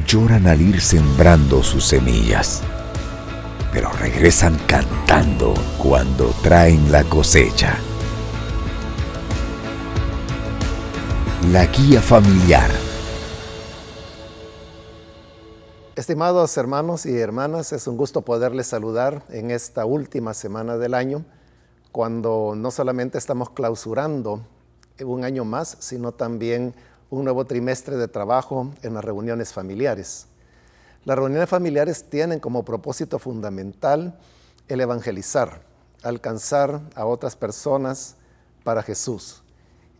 lloran al ir sembrando sus semillas, pero regresan cantando cuando traen la cosecha. La guía familiar. Estimados hermanos y hermanas, es un gusto poderles saludar en esta última semana del año, cuando no solamente estamos clausurando un año más, sino también un nuevo trimestre de trabajo en las reuniones familiares. Las reuniones familiares tienen como propósito fundamental el evangelizar, alcanzar a otras personas para Jesús.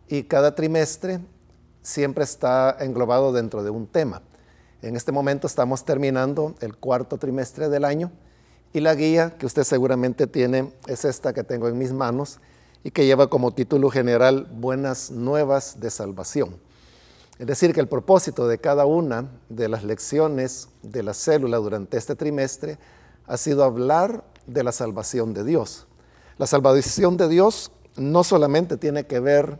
Y cada trimestre siempre está englobado dentro de un tema. En este momento estamos terminando el cuarto trimestre del año y la guía que usted seguramente tiene es esta que tengo en mis manos y que lleva como título general Buenas Nuevas de Salvación. Es decir, que el propósito de cada una de las lecciones de la célula durante este trimestre ha sido hablar de la salvación de Dios. La salvación de Dios no solamente tiene que ver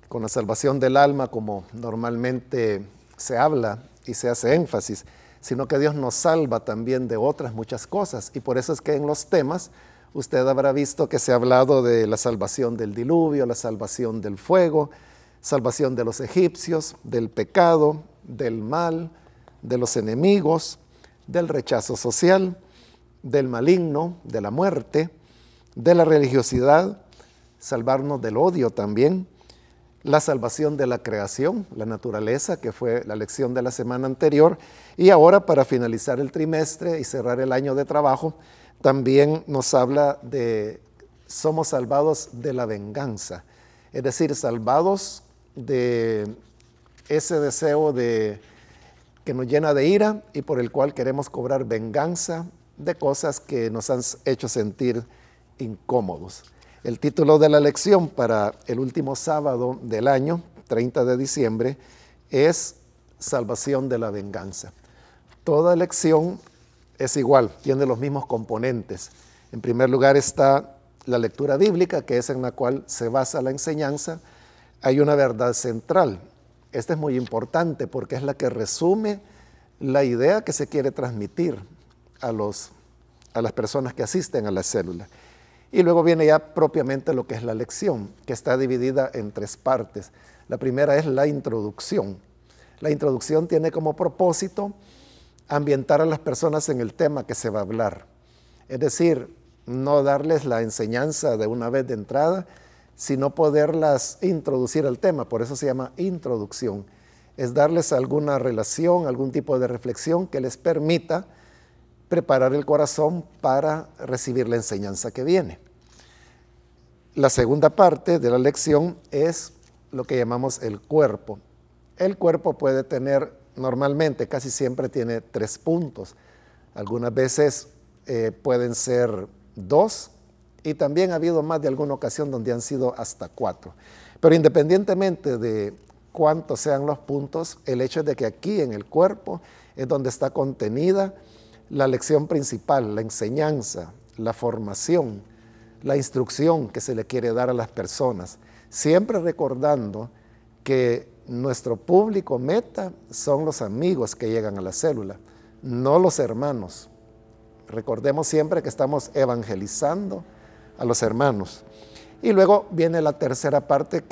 con la salvación del alma, como normalmente se habla y se hace énfasis, sino que Dios nos salva también de otras muchas cosas. Y por eso es que en los temas usted habrá visto que se ha hablado de la salvación del diluvio, la salvación del fuego, salvación de los egipcios, del pecado, del mal, de los enemigos, del rechazo social, del maligno, de la muerte, de la religiosidad, salvarnos del odio también, la salvación de la creación, la naturaleza, que fue la lección de la semana anterior, y ahora para finalizar el trimestre y cerrar el año de trabajo, también nos habla de somos salvados de la venganza, es decir, salvados de ese deseo que nos llena de ira y por el cual queremos cobrar venganza de cosas que nos han hecho sentir incómodos. El título de la lección para el último sábado del año, 30 de diciembre, es Salvación de la Venganza. Toda lección es igual, tiene los mismos componentes. En primer lugar está la lectura bíblica, que es en la cual se basa la enseñanza. Hay una verdad central. Esta es muy importante porque es la que resume la idea que se quiere transmitir a las personas que asisten a la célula. Y luego viene ya propiamente lo que es la lección, que está dividida en tres partes. La primera es la introducción. La introducción tiene como propósito ambientar a las personas en el tema que se va a hablar. Es decir, no darles la enseñanza de una vez de entrada, sino poderlas introducir al tema. Por eso se llama introducción. Es darles alguna relación, algún tipo de reflexión que les permita preparar el corazón para recibir la enseñanza que viene. La segunda parte de la lección es lo que llamamos el cuerpo. El cuerpo puede tener, normalmente, casi siempre tiene 3 puntos. Algunas veces pueden ser 2 y también ha habido más de alguna ocasión donde han sido hasta 4. Pero independientemente de cuántos sean los puntos, el hecho es de que aquí en el cuerpo es donde está contenida la lección principal, la enseñanza, la formación, la instrucción que se le quiere dar a las personas, siempre recordando que nuestro público meta son los amigos que llegan a la célula, no los hermanos. Recordemos siempre que estamos evangelizando a los hermanos. Y luego viene la tercera parte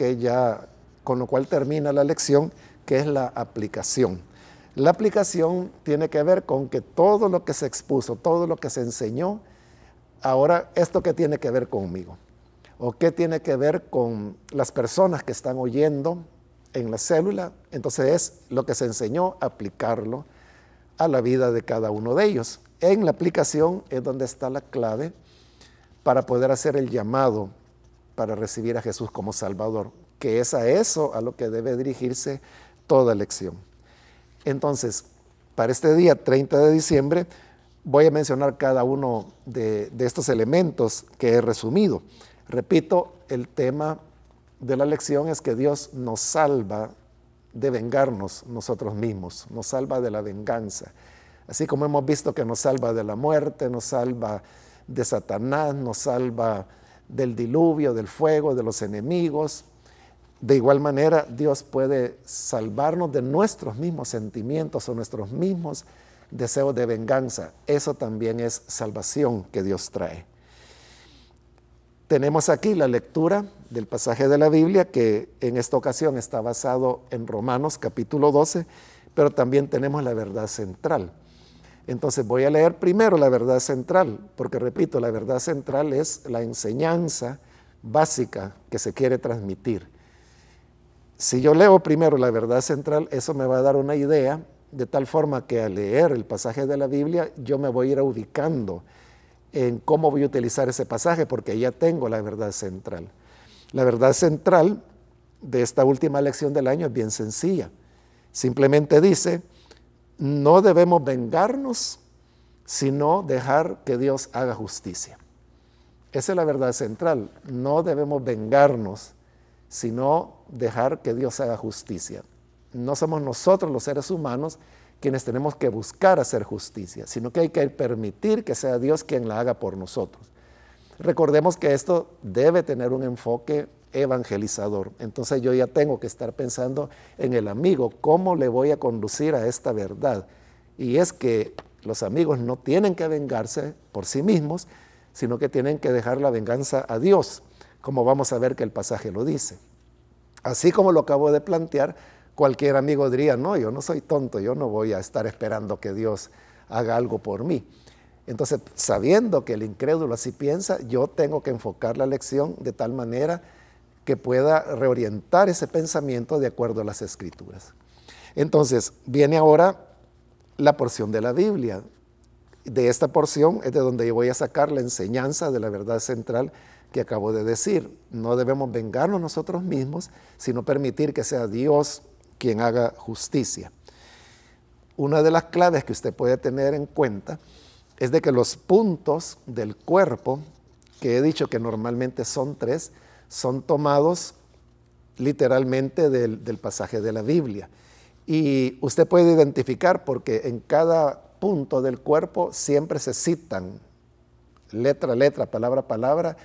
con lo cual termina la lección, que es la aplicación. La aplicación tiene que ver con que todo lo que se expuso, todo lo que se enseñó, ahora esto qué tiene que ver conmigo, o qué tiene que ver con las personas que están oyendo en la célula. Entonces es lo que se enseñó, aplicarlo a la vida de cada uno de ellos. En la aplicación es donde está la clave para poder hacer el llamado para recibir a Jesús como Salvador, que es a eso a lo que debe dirigirse toda lección. Entonces, para este día 30 de diciembre, voy a mencionar cada uno de estos elementos que he resumido. Repito, el tema de la lección es que Dios nos salva de vengarnos nosotros mismos, nos salva de la venganza. Así como hemos visto que nos salva de la muerte, nos salva de Satanás, nos salva del diluvio, del fuego, de los enemigos. De igual manera, Dios puede salvarnos de nuestros mismos sentimientos o nuestros mismos deseos de venganza. Eso también es salvación que Dios trae. Tenemos aquí la lectura del pasaje de la Biblia que en esta ocasión está basado en Romanos capítulo 12, pero también tenemos la verdad central. Entonces voy a leer primero la verdad central, porque repito, la verdad central es la enseñanza básica que se quiere transmitir. Si yo leo primero la verdad central, eso me va a dar una idea, de tal forma que al leer el pasaje de la Biblia, yo me voy a ir ubicando en cómo voy a utilizar ese pasaje, porque ya tengo la verdad central. La verdad central de esta última lección del año es bien sencilla. Simplemente dice, no debemos vengarnos, sino dejar que Dios haga justicia. Esa es la verdad central. No debemos vengarnos, sino dejar que Dios haga justicia. No somos nosotros los seres humanos quienes tenemos que buscar hacer justicia, sino que hay que permitir que sea Dios quien la haga por nosotros. Recordemos que esto debe tener un enfoque evangelizador. Entonces yo ya tengo que estar pensando en el amigo, cómo le voy a conducir a esta verdad. Y es que los amigos no tienen que vengarse por sí mismos, sino que tienen que dejar la venganza a Dios, como vamos a ver que el pasaje lo dice. Así como lo acabo de plantear, cualquier amigo diría, no, yo no soy tonto, yo no voy a estar esperando que Dios haga algo por mí. Entonces, sabiendo que el incrédulo así piensa, yo tengo que enfocar la lección de tal manera que pueda reorientar ese pensamiento de acuerdo a las Escrituras. Entonces, viene ahora la porción de la Biblia. De esta porción es de donde yo voy a sacar la enseñanza de la verdad central que acabo de decir. No debemos vengarnos nosotros mismos, sino permitir que sea Dios quien haga justicia. Una de las claves que usted puede tener en cuenta es de que los puntos del cuerpo, que he dicho que normalmente son 3, son tomados literalmente del pasaje de la Biblia. Y usted puede identificar porque en cada punto del cuerpo siempre se citan, letra a letra, palabra a palabra,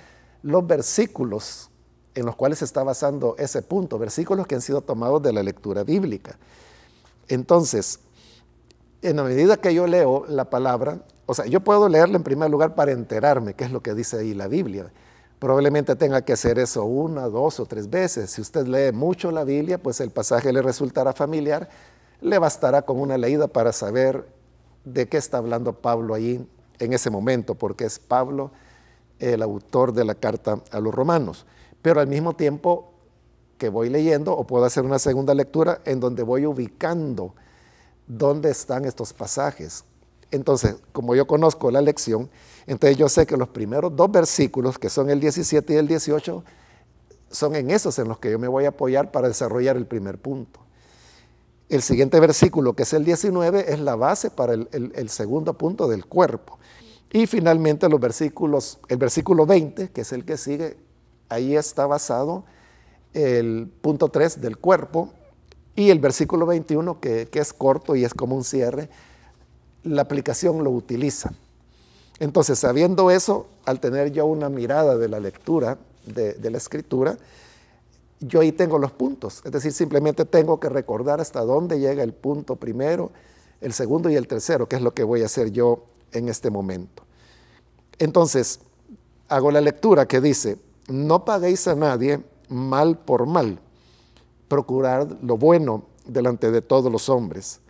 los versículos en los cuales se está basando ese punto, versículos que han sido tomados de la lectura bíblica. Entonces, en la medida que yo leo la palabra, o sea, yo puedo leerla en primer lugar para enterarme qué es lo que dice ahí la Biblia. Probablemente tenga que hacer eso 1, 2 o 3 veces. Si usted lee mucho la Biblia, pues el pasaje le resultará familiar, le bastará con una leída para saber de qué está hablando Pablo ahí en ese momento, porque es Pablo el autor de la carta a los romanos. Pero al mismo tiempo que voy leyendo, o puedo hacer una segunda lectura en donde voy ubicando dónde están estos pasajes. Entonces, como yo conozco la lección, entonces yo sé que los primeros 2 versículos, que son el 17 y el 18, son en esos en los que yo me voy a apoyar para desarrollar el primer punto. El siguiente versículo, que es el 19, es la base para el segundo punto del cuerpo. Y finalmente el versículo 20, que es el que sigue, ahí está basado el punto 3 del cuerpo, y el versículo 21, que es corto y es como un cierre, la aplicación lo utiliza. Entonces, sabiendo eso, al tener yo una mirada de la lectura de la Escritura, yo ahí tengo los puntos. Es decir, simplemente tengo que recordar hasta dónde llega el punto primero, el segundo y el tercero, que es lo que voy a hacer yo en este momento. Entonces, hago la lectura que dice, no paguéis a nadie mal por mal, procurad lo bueno delante de todos los hombres.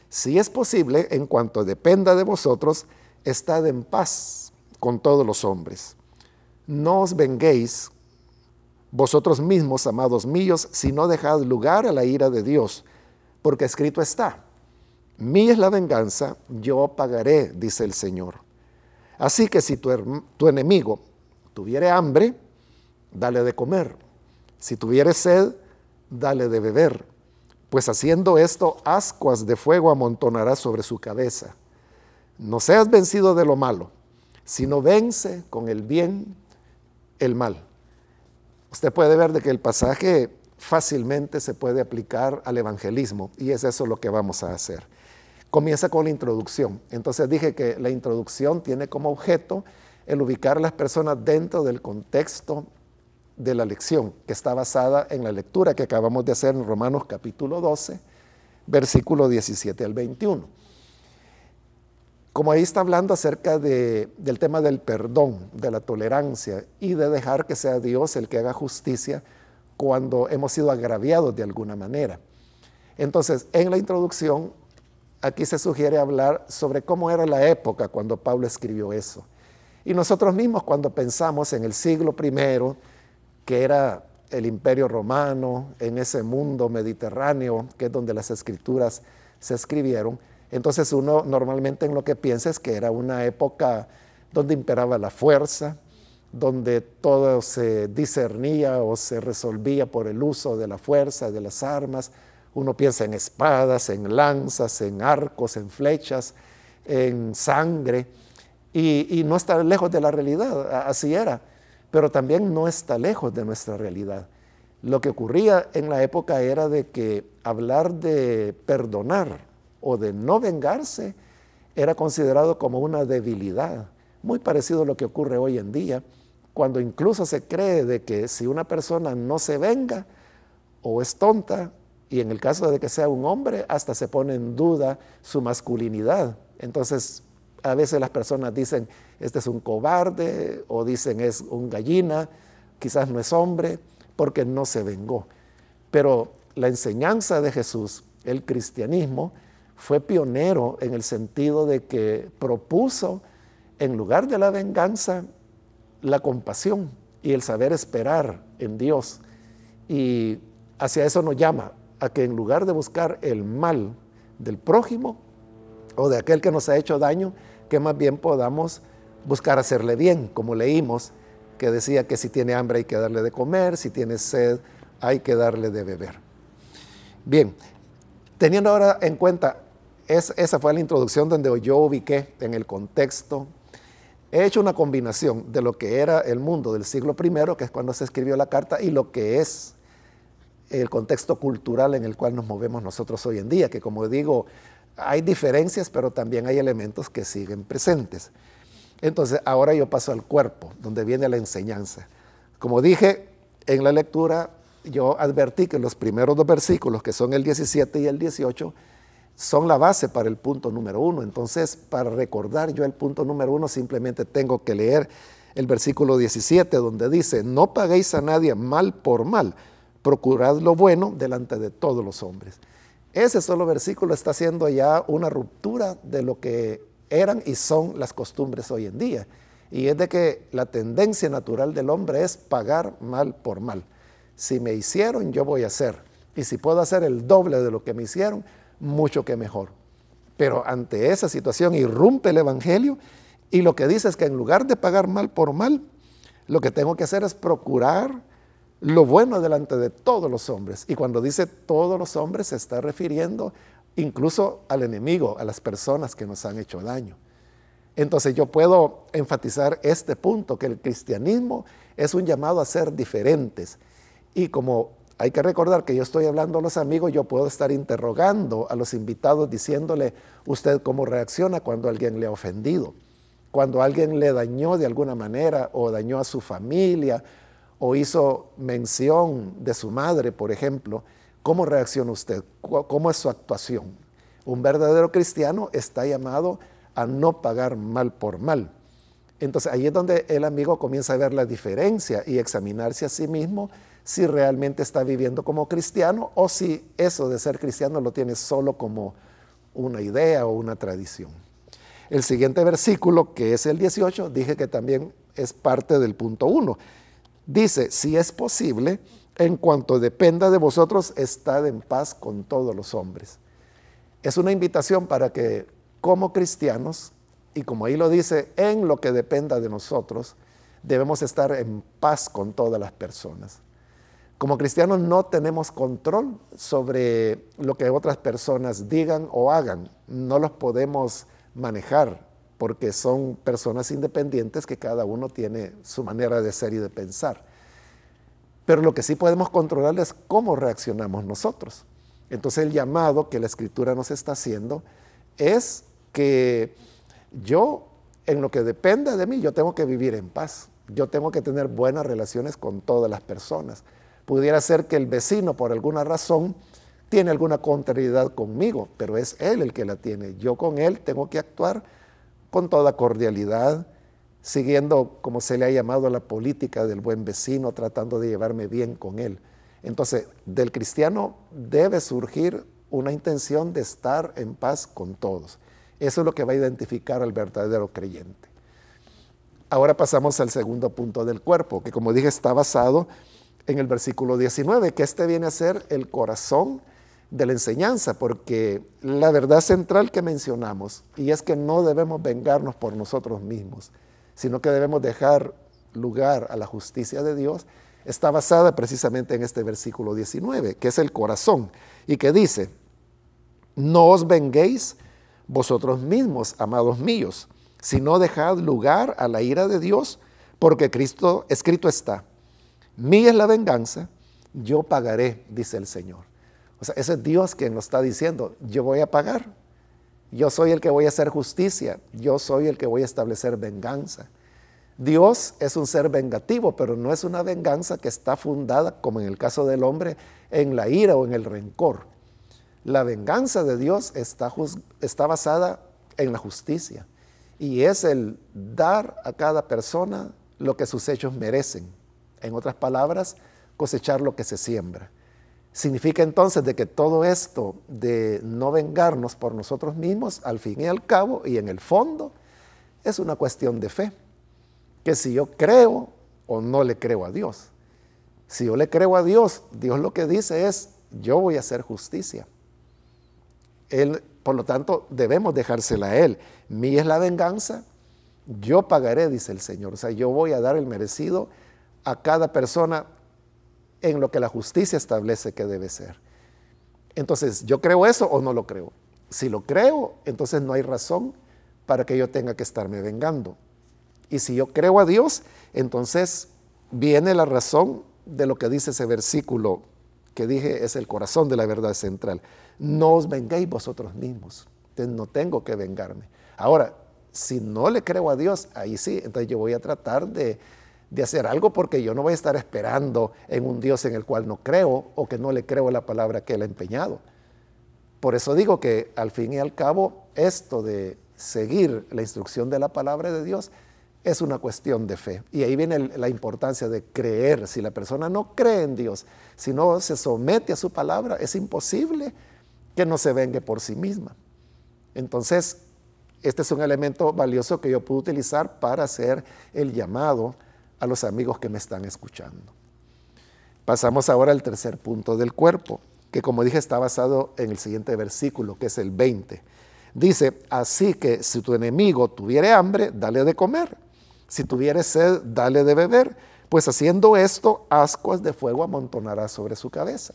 Si es posible, en cuanto dependa de vosotros, estad en paz con todos los hombres. No os venguéis vosotros mismos, amados míos, sino dejad lugar a la ira de Dios, porque escrito está, mía es la venganza, yo pagaré, dice el Señor. Así que si tu enemigo tuviere hambre, dale de comer. Si tuviere sed, dale de beber. Pues haciendo esto, ascuas de fuego amontonará sobre su cabeza. No seas vencido de lo malo, sino vence con el bien el mal. Usted puede ver de que el pasaje fácilmente se puede aplicar al evangelismo, y es eso lo que vamos a hacer. Comienza con la introducción. Entonces dije que la introducción tiene como objeto el ubicar a las personas dentro del contexto de la lección, que está basada en la lectura que acabamos de hacer en Romanos capítulo 12, versículo 17 al 21. Como ahí está hablando acerca del tema del perdón, de la tolerancia y de dejar que sea Dios el que haga justicia cuando hemos sido agraviados de alguna manera. Entonces, en la introducción, aquí se sugiere hablar sobre cómo era la época cuando Pablo escribió eso. Y nosotros mismos, cuando pensamos en el siglo I, que era el Imperio Romano, en ese mundo mediterráneo, que es donde las escrituras se escribieron, entonces uno normalmente en lo que piensa es que era una época donde imperaba la fuerza, donde todo se discernía o se resolvía por el uso de la fuerza, de las armas. Uno piensa en espadas, en lanzas, en arcos, en flechas, en sangre, y no está lejos de la realidad, así era, pero también no está lejos de nuestra realidad. Lo que ocurría en la época era de que hablar de perdonar o de no vengarse era considerado como una debilidad, muy parecido a lo que ocurre hoy en día, cuando incluso se cree de que si una persona no se venga o es tonta, y en el caso de que sea un hombre, hasta se pone en duda su masculinidad. Entonces, a veces las personas dicen, este es un cobarde, o dicen es un gallina, quizás no es hombre, porque no se vengó. Pero la enseñanza de Jesús, el cristianismo, fue pionero en el sentido de que propuso, en lugar de la venganza, la compasión y el saber esperar en Dios. Y hacia eso nos llama, a que en lugar de buscar el mal del prójimo o de aquel que nos ha hecho daño, que más bien podamos buscar hacerle bien, como leímos, que decía que si tiene hambre hay que darle de comer, si tiene sed hay que darle de beber. Bien, teniendo ahora en cuenta, esa fue la introducción donde yo ubiqué en el contexto. He hecho una combinación de lo que era el mundo del siglo I, que es cuando se escribió la carta, y lo que es el contexto cultural en el cual nos movemos nosotros hoy en día, que como digo, hay diferencias, pero también hay elementos que siguen presentes. Entonces, ahora yo paso al cuerpo, donde viene la enseñanza. Como dije en la lectura, yo advertí que los primeros dos versículos, que son el 17 y el 18, son la base para el punto número 1. Entonces, para recordar yo el punto número 1, simplemente tengo que leer el versículo 17, donde dice, no paguéis a nadie mal por mal, procurad lo bueno delante de todos los hombres. Ese solo versículo está haciendo ya una ruptura de lo que eran y son las costumbres hoy en día. Y es de que la tendencia natural del hombre es pagar mal por mal. Si me hicieron, yo voy a hacer. Y si puedo hacer el doble de lo que me hicieron, mucho que mejor. Pero ante esa situación irrumpe el Evangelio y lo que dice es que en lugar de pagar mal por mal, lo que tengo que hacer es procurar lo bueno delante de todos los hombres. Y cuando dice todos los hombres se está refiriendo incluso al enemigo, a las personas que nos han hecho daño. Entonces yo puedo enfatizar este punto, que el cristianismo es un llamado a ser diferentes. Y como hay que recordar que yo estoy hablando a los amigos, yo puedo estar interrogando a los invitados diciéndole, ¿usted cómo reacciona cuando alguien le ha ofendido? Cuando alguien le dañó de alguna manera o dañó a su familia o hizo mención de su madre, por ejemplo, ¿cómo reacciona usted? ¿Cómo es su actuación? Un verdadero cristiano está llamado a no pagar mal por mal. Entonces ahí es donde el amigo comienza a ver la diferencia y examinarse a sí mismo si realmente está viviendo como cristiano o si eso de ser cristiano lo tiene solo como una idea o una tradición. El siguiente versículo, que es el 18, dije que también es parte del punto 1. Dice, si es posible, en cuanto dependa de vosotros, estad en paz con todos los hombres. Es una invitación para que como cristianos, y como ahí lo dice, en lo que dependa de nosotros, debemos estar en paz con todas las personas. Como cristianos no tenemos control sobre lo que otras personas digan o hagan. No los podemos manejar porque son personas independientes que cada uno tiene su manera de ser y de pensar. Pero lo que sí podemos controlar es cómo reaccionamos nosotros. Entonces el llamado que la Escritura nos está haciendo es que yo, en lo que dependa de mí, yo tengo que vivir en paz. Yo tengo que tener buenas relaciones con todas las personas. Pudiera ser que el vecino, por alguna razón, tiene alguna contrariedad conmigo, pero es él el que la tiene. Yo con él tengo que actuar con toda cordialidad, siguiendo, como se le ha llamado, la política del buen vecino, tratando de llevarme bien con él. Entonces, del cristiano debe surgir una intención de estar en paz con todos. Eso es lo que va a identificar al verdadero creyente. Ahora pasamos al segundo punto del cuerpo, que como dije está basado en el versículo 19, que este viene a ser el corazón de la enseñanza, porque la verdad central que mencionamos, y es que no debemos vengarnos por nosotros mismos, sino que debemos dejar lugar a la justicia de Dios, está basada precisamente en este versículo 19, que es el corazón, y que dice, no os venguéis vosotros mismos, amados míos, sino dejad lugar a la ira de Dios, porque Cristo escrito está, mía es la venganza, yo pagaré, dice el Señor. O sea, ese es Dios quien lo está diciendo, yo voy a pagar, yo soy el que voy a hacer justicia, yo soy el que voy a establecer venganza. Dios es un ser vengativo, pero no es una venganza que está fundada, como en el caso del hombre, en la ira o en el rencor. La venganza de Dios está basada en la justicia y es el dar a cada persona lo que sus hechos merecen. En otras palabras, cosechar lo que se siembra. Significa entonces de que todo esto de no vengarnos por nosotros mismos, al fin y al cabo y en el fondo, es una cuestión de fe. Que si yo creo o no le creo a Dios. Si yo le creo a Dios, Dios lo que dice es, yo voy a hacer justicia. Él, por lo tanto, debemos dejársela a Él. Mía es la venganza, yo pagaré, dice el Señor. O sea, yo voy a dar el merecido a cada persona en lo que la justicia establece que debe ser. Entonces, ¿yo creo eso o no lo creo? Si lo creo, entonces no hay razón para que yo tenga que estarme vengando. Y si yo creo a Dios, entonces viene la razón de lo que dice ese versículo que dije es el corazón de la verdad central. No os venguéis vosotros mismos. Entonces no tengo que vengarme. Ahora, si no le creo a Dios, ahí sí, entonces yo voy a tratar de hacer algo porque yo no voy a estar esperando en un Dios en el cual no creo o que no le creo la palabra que Él ha empeñado. Por eso digo que al fin y al cabo esto de seguir la instrucción de la palabra de Dios es una cuestión de fe. Y ahí viene la importancia de creer. Si la persona no cree en Dios, si no se somete a su palabra, es imposible que no se vengue por sí misma. Entonces, este es un elemento valioso que yo puedo utilizar para hacer el llamado a los amigos que me están escuchando. Pasamos ahora al tercer punto del cuerpo, que como dije está basado en el siguiente versículo, que es el 20. Dice, así que si tu enemigo tuviere hambre, dale de comer. Si tuviere sed, dale de beber, pues haciendo esto, ascuas de fuego amontonará sobre su cabeza.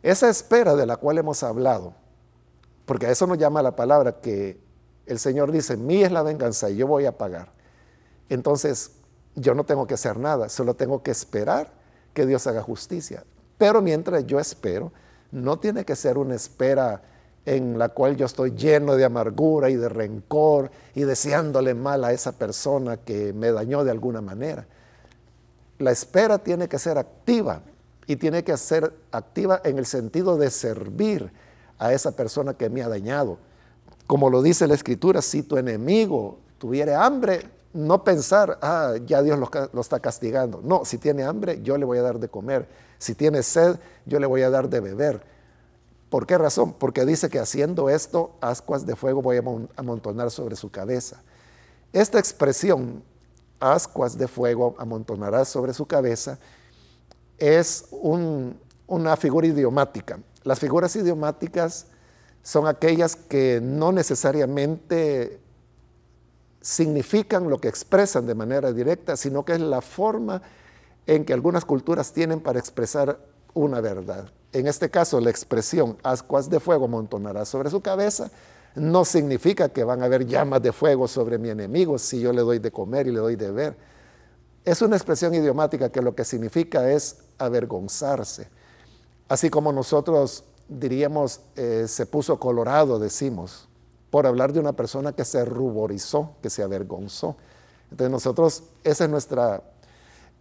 Esa espera de la cual hemos hablado, porque a eso nos llama la palabra, que el Señor dice, mía es la venganza y yo voy a pagar. Entonces, yo no tengo que hacer nada, solo tengo que esperar que Dios haga justicia. Pero mientras yo espero, no tiene que ser una espera en la cual yo estoy lleno de amargura y de rencor y deseándole mal a esa persona que me dañó de alguna manera. La espera tiene que ser activa y tiene que ser activa en el sentido de servir a esa persona que me ha dañado. Como lo dice la Escritura, si tu enemigo tuviere hambre, no pensar, ya Dios lo está castigando. No, si tiene hambre, yo le voy a dar de comer. Si tiene sed, yo le voy a dar de beber. ¿Por qué razón? Porque dice que haciendo esto, ascuas de fuego voy a amontonar sobre su cabeza. Esta expresión, ascuas de fuego amontonará sobre su cabeza, es una figura idiomática. Las figuras idiomáticas son aquellas que no necesariamente significan lo que expresan de manera directa, sino que es la forma en que algunas culturas tienen para expresar una verdad. En este caso, la expresión ascuas de fuego amontonará sobre su cabeza no significa que van a haber llamas de fuego sobre mi enemigo si yo le doy de comer y le doy de beber. Es una expresión idiomática que lo que significa es avergonzarse. Así como nosotros diríamos, se puso colorado, decimos, por hablar de una persona que se ruborizó, que se avergonzó. Entonces nosotros, esa es nuestra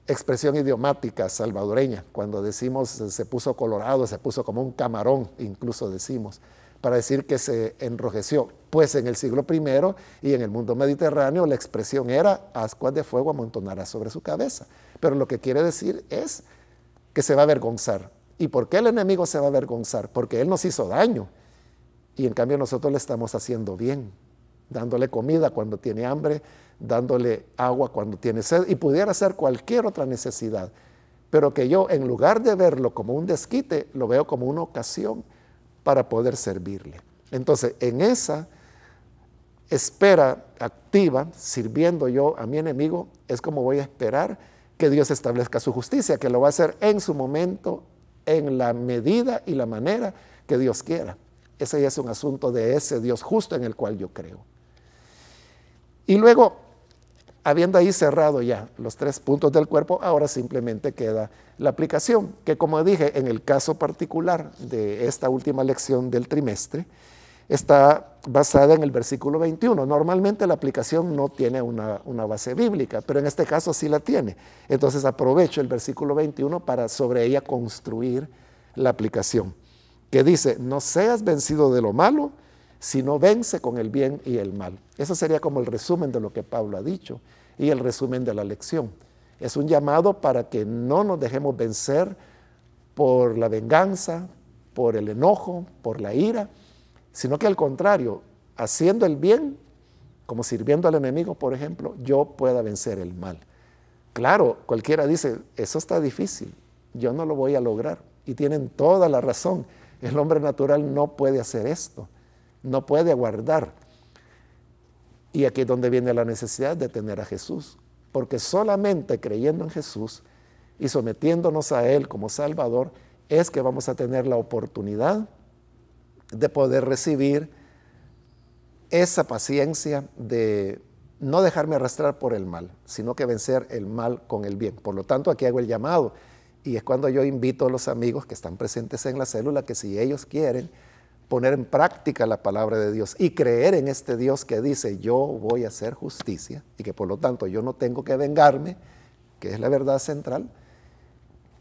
expresión idiomática salvadoreña, cuando decimos se puso colorado, se puso como un camarón, incluso decimos, para decir que se enrojeció. Pues en el siglo I y en el mundo mediterráneo la expresión era ascuas de fuego amontonará sobre su cabeza. Pero lo que quiere decir es que se va a avergonzar. ¿Y por qué el enemigo se va a avergonzar? Porque él nos hizo daño y en cambio nosotros le estamos haciendo bien, dándole comida cuando tiene hambre, dándole agua cuando tiene sed y pudiera ser cualquier otra necesidad. Pero que yo, en lugar de verlo como un desquite, lo veo como una ocasión para poder servirle. Entonces, en esa espera activa, sirviendo yo a mi enemigo, es como voy a esperar que Dios establezca su justicia, que lo va a hacer en su momento, en la medida y la manera que Dios quiera. Ese ya es un asunto de ese Dios justo en el cual yo creo. Y luego, habiendo ahí cerrado ya los 3 puntos del cuerpo, ahora simplemente queda la aplicación, que como dije, en el caso particular de esta última lección del trimestre, está basada en el versículo 21. Normalmente la aplicación no tiene una base bíblica, pero en este caso sí la tiene. Entonces aprovecho el versículo 21 para sobre ella construir la aplicación, que dice, no seas vencido de lo malo, sino vence con el bien y el mal. Eso sería como el resumen de lo que Pablo ha dicho y el resumen de la lección. Es un llamado para que no nos dejemos vencer por la venganza, por el enojo, por la ira, sino que al contrario, haciendo el bien, como sirviendo al enemigo, por ejemplo, yo pueda vencer el mal. Claro, cualquiera dice, eso está difícil, yo no lo voy a lograr. Y tienen toda la razón, el hombre natural no puede hacer esto, no puede aguardar. Y aquí es donde viene la necesidad de tener a Jesús, porque solamente creyendo en Jesús y sometiéndonos a Él como Salvador, es que vamos a tener la oportunidad de poder recibir esa paciencia de no dejarme arrastrar por el mal, sino que vencer el mal con el bien. Por lo tanto, aquí hago el llamado, y es cuando yo invito a los amigos que están presentes en la célula, que si ellos quieren poner en práctica la palabra de Dios y creer en este Dios que dice, yo voy a hacer justicia, y que por lo tanto yo no tengo que vengarme, que es la verdad central,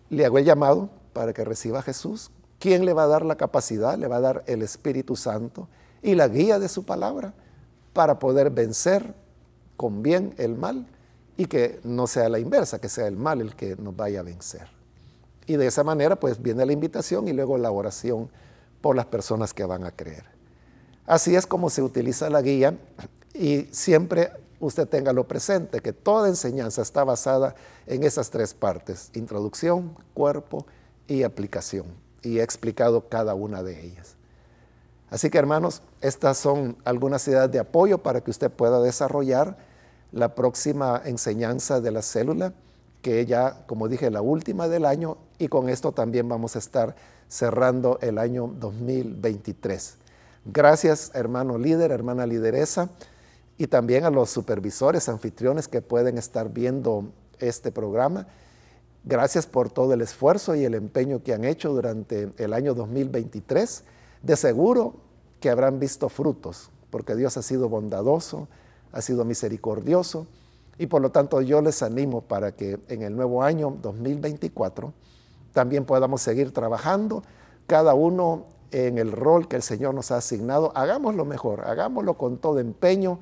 le hago el llamado para que reciba a Jesús. ¿Quién le va a dar la capacidad? Le va a dar el Espíritu Santo y la guía de su palabra para poder vencer con bien el mal y que no sea la inversa, que sea el mal el que nos vaya a vencer. Y de esa manera pues viene la invitación y luego la oración por las personas que van a creer. Así es como se utiliza la guía y siempre usted téngalo presente, que toda enseñanza está basada en esas 3 partes, introducción, cuerpo y aplicación. Y he explicado cada una de ellas. Así que hermanos, estas son algunas ideas de apoyo para que usted pueda desarrollar la próxima enseñanza de la célula, que ya, como dije, la última del año, y con esto también vamos a estar cerrando el año 2023. Gracias, hermano líder, hermana lideresa, y también a los supervisores, anfitriones que pueden estar viendo este programa. Gracias por todo el esfuerzo y el empeño que han hecho durante el año 2023. De seguro que habrán visto frutos, porque Dios ha sido bondadoso, ha sido misericordioso, y por lo tanto yo les animo para que en el nuevo año 2024 también podamos seguir trabajando, cada uno en el rol que el Señor nos ha asignado. Hagámoslo mejor, hagámoslo con todo empeño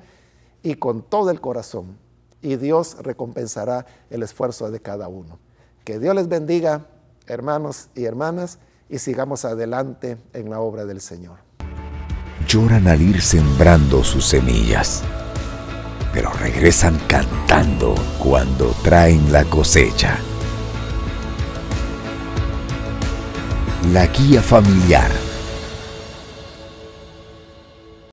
y con todo el corazón, y Dios recompensará el esfuerzo de cada uno. Que Dios les bendiga, hermanos y hermanas, y sigamos adelante en la obra del Señor. Lloran al ir sembrando sus semillas, pero regresan cantando cuando traen la cosecha. La guía familiar